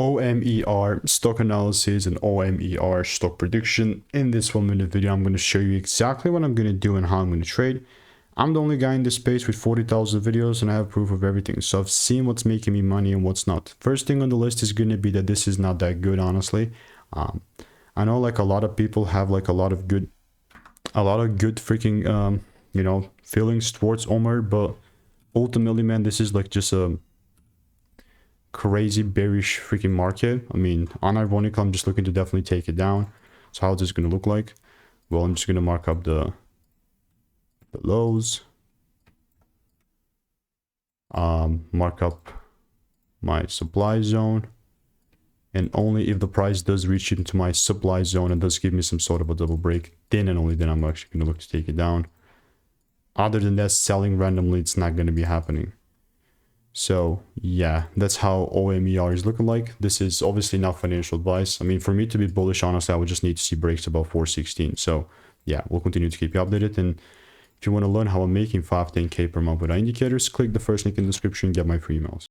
OMER stock analysis and OMER stock prediction. In this 1-minute video, I'm going to show you exactly what I'm going to do and how I'm going to trade. I'm the only guy in this space with 40,000 videos and I have proof of everything. So I've seen what's making me money and what's not. First thing on the list is going to be that this is not that good, honestly. I know like a lot of people have like a lot of good freaking, you know, feelings towards OMER, but ultimately, man, this is like just a crazy bearish freaking market. I mean, unironical, I'm just looking to definitely take it down. So how is this going to look like? Well, I'm just going to mark up the lows, mark up my supply zone, and only if the price does reach into my supply zone and does give me some sort of a double break, then and only then I'm actually going to look to take it down. Other than that, selling randomly, it's not going to be happening. So yeah, that's how OMER is looking like. This is obviously not financial advice. I mean, for me to be bullish, honestly, I would just need to see breaks above 416. So yeah, we'll continue to keep you updated. And if you want to learn how I'm making 5-10K per month with our indicators, click the first link in the description and get my free emails.